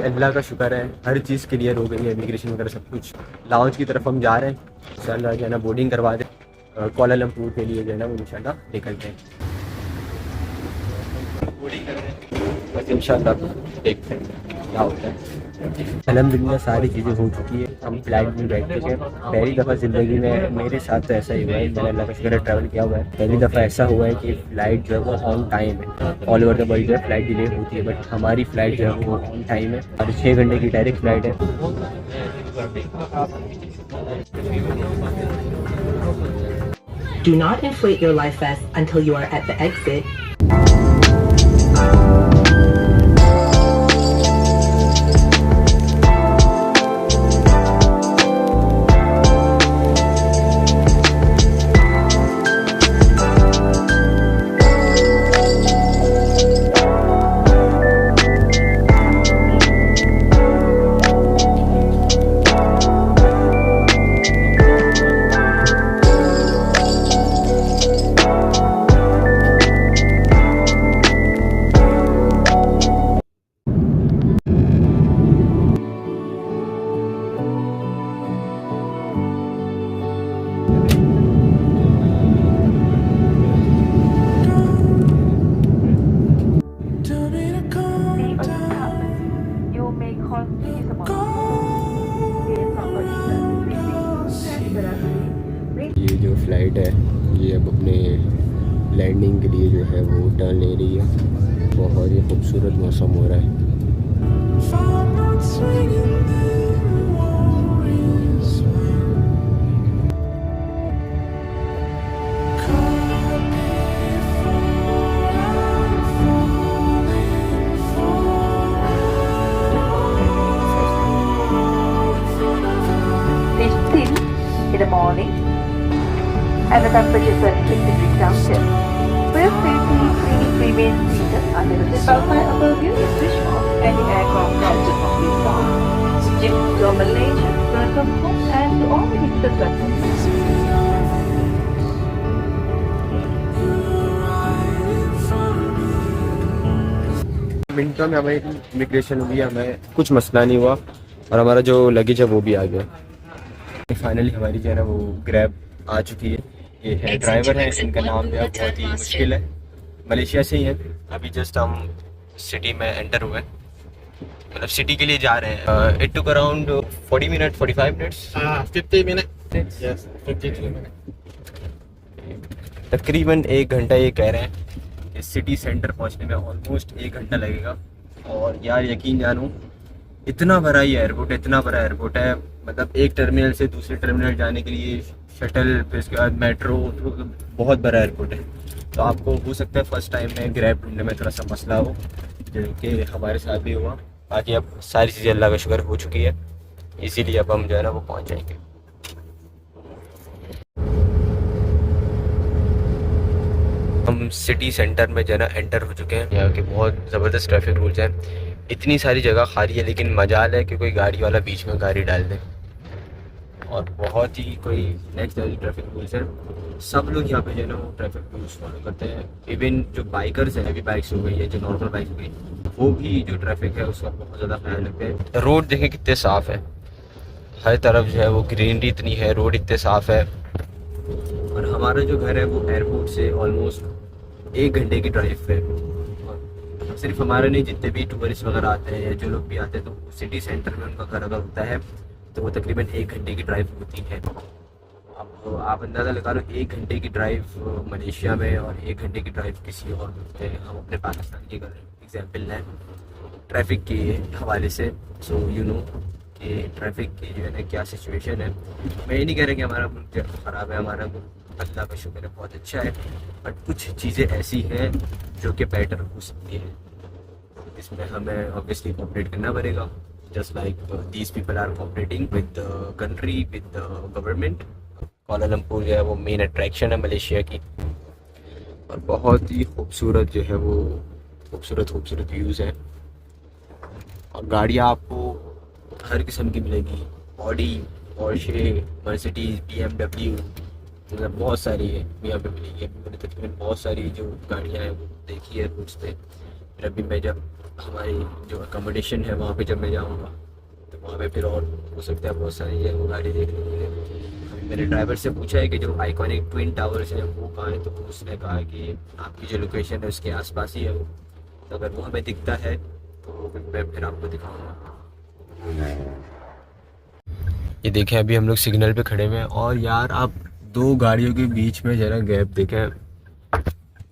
अल्लाह का शुक्र है, हर चीज़ क्लियर हो गई है, इमिग्रेशन वगैरह सब कुछ। लाहौर की तरफ हम जा रहे हैं, इंशाल्लाह जो है ना बोर्डिंग करवा दें, कुआलालंपुर के लिए जो है ना वो इंशाल्लाह निकलते हैं। बोर्डिंग कर रहे हैं, बस इंशाल्लाह देखते हैं क्या होता है। अल्हम्दुलिल्लाह सारी चीज़ें हो चुकी है, हम फ्लाइट में बैठ चुके हैं। पहली दफ़ा ज़िंदगी में मेरे साथ तो ऐसा ही हुआ है, मैंने अल्लाह का शुक्र है ट्रैवल किया हुआ है। पहली दफ़ा ऐसा हुआ है कि फ़्लाइट जो है वो ऑन टाइम है। ऑल ओवर द वर्ल्ड जो है फ़्लाइट डिले होती है, बट हमारी फ़्लाइट जो है वो ऑन टाइम है और 6 घंटे की डायरेक्ट फ़्लाइट है। Do not inflate your life vest until you are at the exit. ये जो फ़्लाइट है ये अब अपने लैंडिंग के लिए जो है वो टर्न ले रही है। बहुत ही खूबसूरत मौसम हो रहा है। In the morning, and the temperature is 26 degrees Celsius. For your safety, please remain seated until the seatbelt sign above you is switched off and the aircraft engine must be stopped. Due to Malaysia, welcome home and to all visitors welcome. मिनटों में हमारी immigration हुई, हमें कुछ मसला नहीं हुआ और हमारा जो लगेज है वो भी आ गया। फाइनली हमारी जो है ना वो ग्रैब आ चुकी है। ये है ड्राइवर है, इनका नाम जो है बहुत ही मुश्किल है, मलेशिया से ही है। अभी जस्ट हम सिटी में एंटर हुए, मतलब सिटी के लिए जा रहे हैं। It took around 40 minute 45 minutes 50 minutes. Yes, 52 minutes. तकरीबन 1 घंटा ये कह रहे हैं कि सिटी सेंटर पहुंचने में ऑलमोस्ट 1 घंटा लगेगा। और यार यकीन जानो इतना बड़ा ये एयरपोर्ट है, इतना बड़ा एयरपोर्ट है, मतलब एक टर्मिनल से दूसरे टर्मिनल जाने के लिए शटल, फिर उसके बाद मेट्रो, तो बहुत बड़ा एयरपोर्ट है। तो आपको हो सकता है फर्स्ट टाइम में ग्रैब ढूंढने में थोड़ा सा मसला हो, जो कि हमारे साथ भी हुआ। बाकी अब सारी चीज़ें अल्लाह का शुक्र हो चुकी है, इसीलिए अब हम जो है ना वो पहुँच जाएंगे। हम सिटी सेंटर में जो है ना एंटर हो चुके हैं। यहाँ के बहुत ज़बरदस्त ट्रैफिक रूल्स हैं, इतनी सारी जगह खाली है, लेकिन मजाल है कि कोई गाड़ी वाला बीच में गाड़ी डाल दे। और बहुत ही कोई नेक्स्ट लेवल ट्रैफिक रूल्स है, सब लोग यहाँ पे जो है ना वो ट्रैफिक रूल्स फॉलो करते हैं। इवन जो बाइकर्स हैं, हैवी बाइक्स हो गई है, जो नॉर्मल बाइक हो गई, वो भी जो ट्रैफिक है उसका बहुत ज़्यादा ख्याल रखते हैं। रोड देखें कितने साफ़ है, हर तरफ जो है वो ग्रीनरी इतनी है, रोड इतने साफ़ है। और हमारा जो घर है वो एयरपोर्ट से ऑलमोस्ट 1 घंटे की ड्राइव पे। और सिर्फ हमारा नहीं, जितने भी टूरिस्ट वगैरह आते हैं या जो लोग भी आते हैं, तो सिटी सेंटर में उनका घर अगर होता है तो वो तकरीबन 1 घंटे की ड्राइव होती है। अब आप अंदाज़ा लगा लो, 1 घंटे की ड्राइव मलेशिया में और 1 घंटे की ड्राइव किसी और मुल्क में। हम अपने पाकिस्तान की अगर एग्जाम्पल लें ट्रैफिक के हवाले से, सो यू नो कि ट्रैफिक की जो है ना क्या सिचुएशन है। मैं ये नहीं कह रहा कि हमारा मुल्क जो है ख़राब है, हमारा मुल्क अल्लाह का शुक्र है बहुत अच्छा है, बट कुछ चीज़ें ऐसी हैं जो कि बेटर हो सकती हैं। इसमें हमें ऑब्वियसली कोऑपरेट करना पड़ेगा, just like these people are cooperating with the country, with the government. Kuala Lumpur जो है वो मेन अट्रैक्शन है मलेशिया की, और बहुत ही खूबसूरत जो है वो खूबसूरत व्यूज़ हैं। और गाड़ियाँ आपको हर किस्म की मिलेगी, ऑडी, पोर्शे, मर्सिडीज, BMW, मतलब बहुत सारी है यहाँ पे मिलेगी। मैंने तकरीबन बहुत सारी जो गाड़ियाँ हैं वो देखी है रोड्स पे। फिर अभी मैं जब हमारी जो अकोमोडेशन है वहाँ पे जब मैं जाऊँगा तो वहाँ पे फिर और हो सकता है बहुत सारी जगह गाड़ी देखने को मिले। अभी मैंने ड्राइवर से पूछा है कि जो आइकॉनिक ट्विन टावर्स है वो कहाँ है, तो उसने कहा कि आपकी जो लोकेशन है उसके आसपास ही है वो, तो अगर वो हमें दिखता है तो मैं फिर आपको दिखाऊँगा। ये देखें अभी हम लोग सिग्नल पे खड़े हुए हैं और यार आप दो गाड़ियों के बीच में जरा गैप देखें,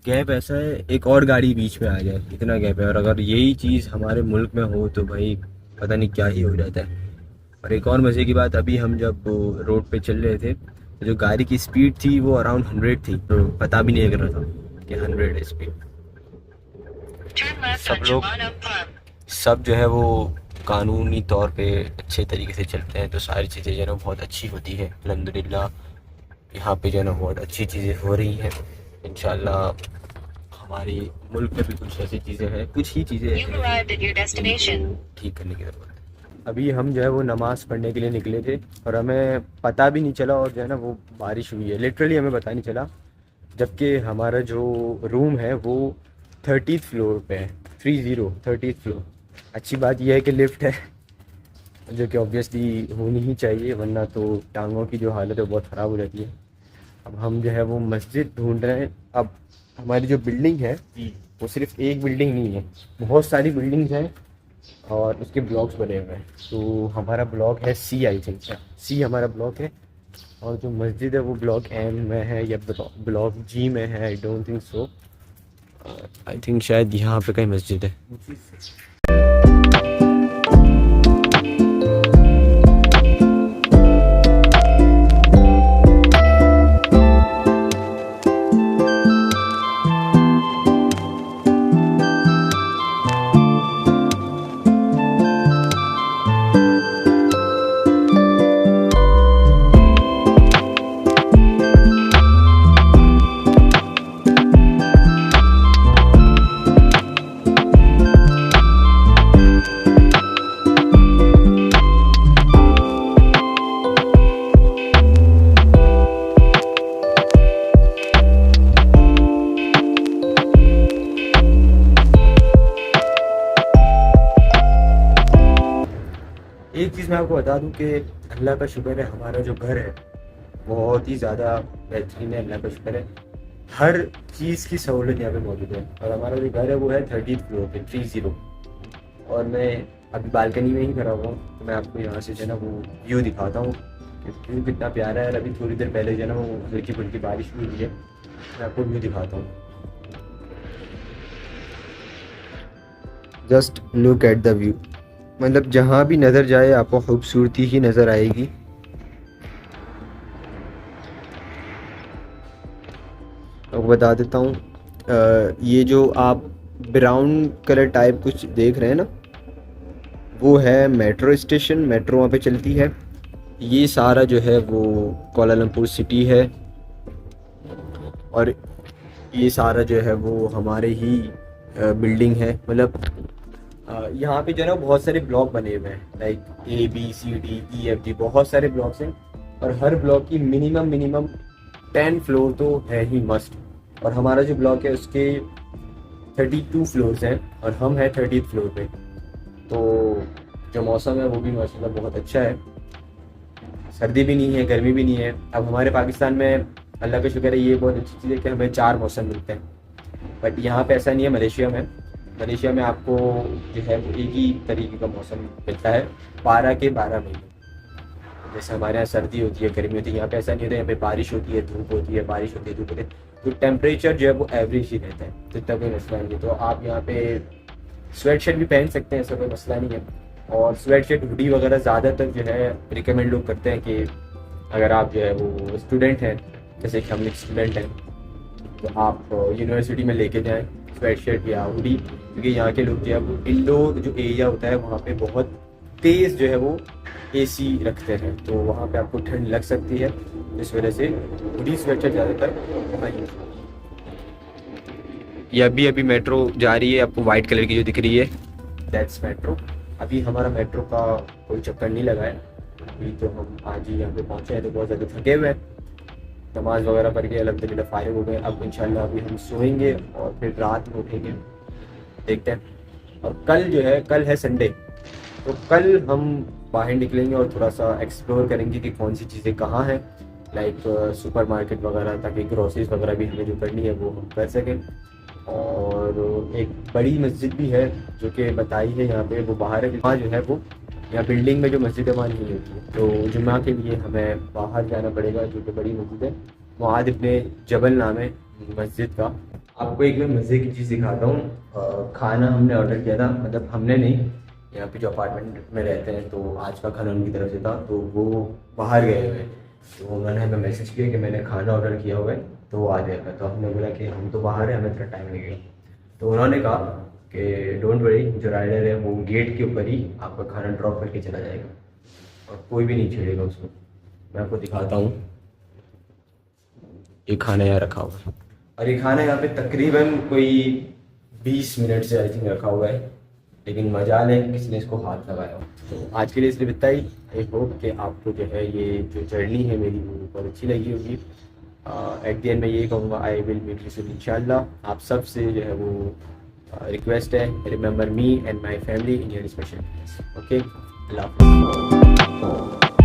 गैप ऐसा है एक और गाड़ी बीच में आ जाए इतना गैप है। और अगर यही चीज़ हमारे मुल्क में हो तो भाई पता नहीं क्या ही हो जाता है। और एक और मज़े की बात, अभी हम जब रोड पे चल रहे थे तो जो गाड़ी की स्पीड थी वो अराउंड 100 थी, तो पता भी नहीं लग रहा था कि 100 है स्पीड। सब जो है वो कानूनी तौर पे अच्छे तरीके से चलते हैं, तो सारी चीज़ें जो है ना बहुत अच्छी होती है अल्हम्दुलिल्लाह। यहाँ पे जो है ना बहुत अच्छी चीज़ें हो रही हैं इंशाल्लाह। हमारी मुल्क में भी कुछ ऐसी चीज़ें हैं, कुछ ही चीज़ें ठीक करने की ज़रूरत है। अभी हम जो है वो नमाज़ पढ़ने के लिए निकले थे और हमें पता भी नहीं चला और जो है ना वो बारिश हुई है, लिटरली हमें पता नहीं चला, जबकि हमारा जो रूम है वो 30th फ्लोर पे है, 30th फ्लोर। अच्छी बात यह है कि लिफ्ट है, जो कि ऑब्वियसली होनी ही चाहिए, वरना तो टांगों की जो हालत है वो बहुत ख़राब हो जाती है। अब हम जो है वो मस्जिद ढूंढ रहे हैं। अब हमारी जो बिल्डिंग है वो सिर्फ एक बिल्डिंग नहीं है, बहुत सारी बिल्डिंग्स हैं और उसके ब्लॉक्स बने हुए हैं। तो हमारा ब्लॉक है सी, आई थिंक सी हमारा ब्लॉक है, और जो मस्जिद है वो ब्लॉक एम में है या ब्लॉक जी में है, I don't think so. I think शायद यहाँ पे कहीं मस्जिद है। एक चीज़ मैं आपको बता दूं कि अल्लाह का शुक्र है, हमारा जो घर है बहुत ही ज़्यादा बेहतरीन है, अल्लाह का शुक्र है। हर चीज़ की सहूलत यहाँ पे मौजूद है और हमारा जो घर है वो है 30th फ्लोर पे 30। और मैं अभी बालकनी में ही खड़ा हुआ हूँ, तो मैं आपको यहाँ से जो है ना वो व्यू दिखाता हूँ कि व्यू कितना प्यारा है। अभी थोड़ी देर पहले जो है ना वो हल्की फुल्की बारिश हुई है, मैं आपको व्यू दिखाता हूँ। Just look at the view, मतलब जहाँ भी नज़र जाए आपको खूबसूरती ही नज़र आएगी। आपको बता देता हूँ, ये जो आप ब्राउन कलर टाइप कुछ देख रहे हैं ना, वो है मेट्रो स्टेशन, मेट्रो वहाँ पे चलती है। ये सारा जो है वो कोलालमपुर सिटी है और ये सारा जो है वो हमारे ही बिल्डिंग है। मतलब यहाँ पे जो है ना बहुत सारे ब्लॉक बने हुए हैं, लाइक ABCDEFG, बहुत सारे ब्लॉक्स हैं और हर ब्लॉक की मिनिमम 10 फ्लोर तो है ही मस्ट। और हमारा जो ब्लॉक है उसके 32 फ्लोर्स हैं और हम हैं 30th फ्लोर पे। तो जो मौसम है वो भी माशाल्लाह बहुत अच्छा है, सर्दी भी नहीं है, गर्मी भी नहीं है। अब हमारे पाकिस्तान में अल्लाह का शुक्र है, ये बहुत अच्छी चीज़ है कि हमें 4 मौसम मिलते हैं, बट यहाँ पे ऐसा नहीं है। मलेशिया में आपको जो है वो एक ही तरीके का मौसम मिलता है 12 के 12 महीने। जैसे हमारे यहाँ सर्दी होती है, गर्मी होती है, यहाँ पे ऐसा नहीं होता। यहाँ पे बारिश होती है, धूप होती है, बारिश होती है, धूप होती है, तो टेम्परेचर जो है वो एवरेज ही रहता है, तो इतना कोई मसला नहीं है। तो आप यहाँ पे स्वेट शर्ट भी पहन सकते हैं, ऐसा कोई मसला नहीं है। और स्वेट शर्ट हुडी वगैरह ज़्यादातर जो है रिकमेंड लोग करते हैं कि अगर आप जो है वो स्टूडेंट हैं, जैसे कि हम लोग स्टूडेंट हैं, तो आप यूनिवर्सिटी में लेके जाएं स्वेट शर्ट या हुडी, क्योंकि यहाँ के लोग जो है वो इंडोर जो एरिया होता है वहाँ पे बहुत तेज़ जो है वो AC रखते हैं, तो वहाँ पे आपको ठंड लग सकती है। इस वजह से हुडी स्वेट शर्ट ज़्यादातर वहाँ यूज़ होती है। ये अभी मेट्रो जा रही है, आपको वाइट कलर की जो दिख रही है दैट्स मेट्रो। अभी हमारा मेट्रो का कोई चक्कर नहीं लगा है, अभी तो हम आज ही यहाँ पे पहुँचे हैं, तो बहुत ज़्यादा थके हुए हैं। नमाज वगैरह पढ़ के अल्हम्दुलिल्लाह फारिग हो गए। अब इंशाल्लाह अभी हम सोएंगे और फिर रात में उठेंगे देखते हैं। और कल जो है, कल है संडे, तो कल हम बाहर निकलेंगे और थोड़ा सा एक्सप्लोर करेंगे कि कौन सी चीज़ें कहाँ हैं, लाइक सुपरमार्केट वगैरह, ताकि ग्रोसरीज वगैरह भी हमें जो करनी है वो हम कर सकें। और एक बड़ी मस्जिद भी है जो कि बताई है यहाँ पे, वो बाहर है, वहाँ जो है वो, यहाँ बिल्डिंग में जो मस्जिद है वहाँ नहीं होती है, तो जुम्मा के लिए हमें बाहर जाना पड़ेगा, जो कि बड़ी मस्जिद है, मुआद इब्ने जबल नाम है मस्जिद का। आपको एक मैं मज़े की चीज़ दिखाता हूँ। खाना हमने ऑर्डर किया था, मतलब हमने नहीं, यहाँ पे जो अपार्टमेंट में रहते हैं तो आज का खाना उनकी तरफ से था, तो वो बाहर गए हुए हैं, तो उन्होंने हमें मैसेज किया कि मैंने खाना ऑर्डर किया हुआ है तो वो आ जाएगा। तो हमने बोला कि हम तो बाहर हैं, हमें थोड़ा टाइम लगेगा। तो उन्होंने कहा कि डोंट वरी, जो राइडर है वो गेट के ऊपर ही आपका खाना ड्रॉप करके चला जाएगा और कोई भी नहीं छेड़ेगा उसको। मैं आपको दिखाता हूँ, ये खाना यहाँ रखा हुआ है, और ये खाना यहाँ पे तकरीबन कोई 20 मिनट से आई थिंक रखा हुआ है, लेकिन मजाल है किसी ने इसको हाथ लगाया हो। तो आज के लिए सिर्फ इतना ही। आई होप कि आपको जो है ये जो जर्नी है मेरी वो बहुत अच्छी लगी होगी। एट द एंड मैं यही कहूँगा, I will meet you soon इंशाल्लाह। आप सब से जो है वो रिक्वेस्ट है, remember me and my family in your special. Okay, अल्लाह हाफ़िज़।